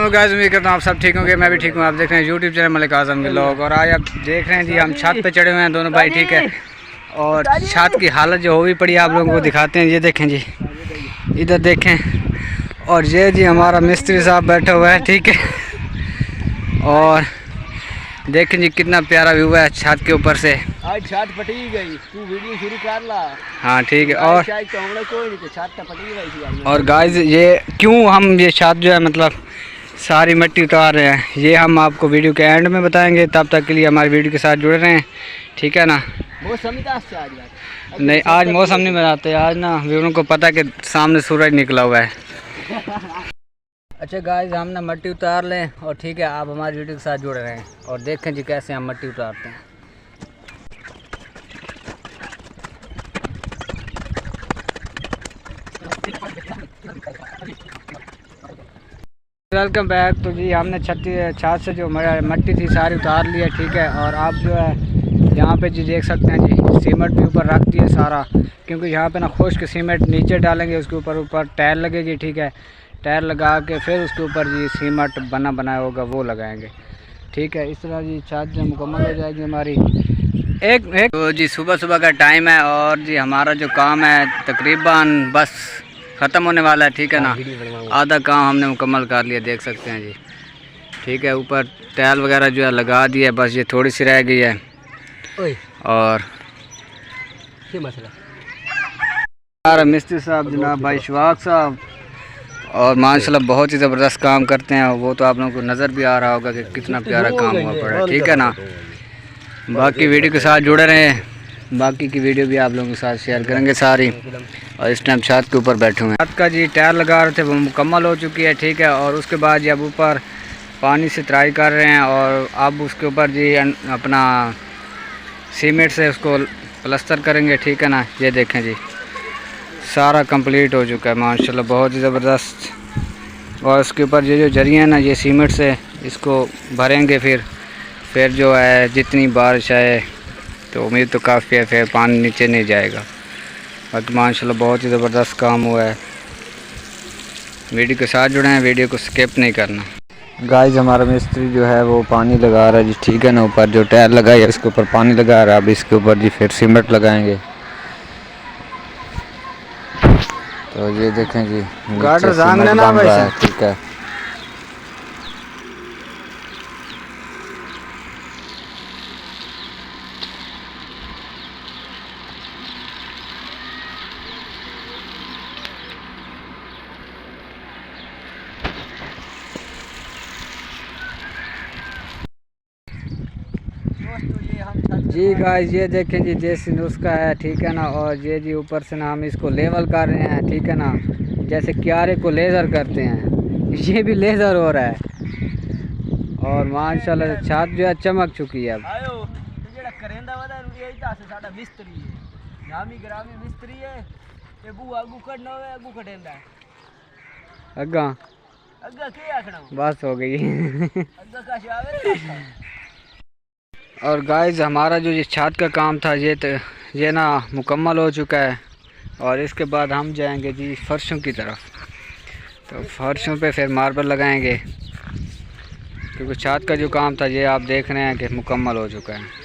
अस्सलाम गाइस, उम्मीद करता हूँ आप सब ठीक होंगे। मैं भी ठीक हूँ। आप देख रहे हैं यूट्यूब चैनल मलिक आज़म व्लॉग। और आज आप देख रहे हैं जी, हम छत पे चढ़े हुए हैं दोनों भाई, ठीक है। और छत की हालत जो हो भी पड़ी है, आप लोगों को दिखाते हैं। ये देखें जी, इधर देखें। और ये जी हमारा मिस्त्री साहब बैठा हुआ है, ठीक है। और देखें जी कितना प्यारा व्यू है छत के ऊपर से। आज छत फटी गई, तू वीडियो शुरू कर ला। हाँ ठीक है। और कोई नहीं, छत फटी गई। और गाइस, ये क्यों हम ये छत जो है मतलब सारी मिट्टी उतार रहे हैं, ये हम आपको वीडियो के एंड में बताएंगे। तब तक के लिए हमारी वीडियो के साथ जुड़े रहें, ठीक है ना। मौसम नहीं, आज मौसम नहीं बनाते। आज ना व्यूअरों को पता है कि सामने सूरज निकला हुआ है। अच्छा गाइस, हम ना मिट्टी उतार लें और ठीक है, आप हमारी वीडियो के साथ जुड़े रहें और देखें जी कैसे हम मिट्टी उतारते हैं। Welcome back. तो जी हमने छत से जो मिट्टी थी सारी उतार ली है, ठीक है। और आप जो है यहाँ पे जी देख सकते हैं जी, सीमेंट भी ऊपर रख दिए सारा, क्योंकि यहाँ पे ना खुश्क सीमेंट नीचे डालेंगे, उसके ऊपर टायर लगेगी, ठीक है। टायर लगा के फिर उसके ऊपर जी सीमेंट बनाया होगा वो लगाएंगे, ठीक है। इस तरह जी छत जो मुकम्मल हो जाएगी हमारी। एक तो जी सुबह का टाइम है और जी हमारा जो काम है तकरीबन बस ख़त्म होने वाला है, ठीक है ना। आधा काम हमने मुकम्मल कर लिया, देख सकते हैं जी, ठीक है। ऊपर टाइल वगैरह जो है लगा दी है, बस ये थोड़ी सी रह गई है। और हमारा मिस्त्री साहब जनाब भाई शवाक साहब, और माशाल्लाह बहुत ही ज़बरदस्त काम करते हैं। वो तो आप लोगों को नज़र भी आ रहा होगा कि कितना प्यारा काम हुआ पड़ा है, ठीक है ना। बाकी वीडियो के साथ जुड़े रहें, बाकी की वीडियो भी आप लोगों के साथ शेयर करेंगे सारी। और इस टाइम छत के ऊपर बैठे हुए हैं। छत का जी टायर लगा रहे थे, वो मुकम्मल हो चुकी है, ठीक है। और उसके बाद जी अब ऊपर पानी से तराई कर रहे हैं और अब उसके ऊपर जी अपना सीमेंट से उसको प्लास्टर करेंगे, ठीक है ना। ये देखें जी सारा कंप्लीट हो चुका है माशाल्लाह, बहुत ही ज़बरदस्त। और उसके ऊपर ये जो जरिए हैं ना, ये सीमेंट से इसको भरेंगे। फिर जो है जितनी बारिश आए तो उम्मीद तो काफ़ी है, फिर पानी नीचे नहीं जाएगा। बाकी माशाल्लाह बहुत ही ज़बरदस्त काम हुआ है। वीडियो के साथ जुड़े हैं, वीडियो को स्किप नहीं करना। गाइस, हमारा मिस्त्री जो है वो पानी लगा रहा है जी, ठीक है ना। ऊपर जो टायर लगाई है इसके ऊपर पानी लगा रहा है। अब इसके ऊपर जी फिर सीमेंट लगाएंगे। तो ये देखें जी गार्डर बन रहा है, ठीक है। जी गाइस, ये देखें जी देसी नुस्खा है, ठीक है ना। और ये जी ऊपर से ना हम इसको लेवल कर रहे हैं, ठीक है ना। जैसे क्यारे को लेज़र करते हैं, ये भी लेज़र हो रहा है। और माशाल्लाह छत जो है चमक चुकी है। बस हो गई। और गाइस, हमारा जो ये छत का काम था ये ना मुकम्मल हो चुका है। और इसके बाद हम जाएंगे जी फर्शों की तरफ। तो फर्शों पे फिर मार्बल लगाएंगे, क्योंकि छत का जो काम था ये आप देख रहे हैं कि मुकम्मल हो चुका है।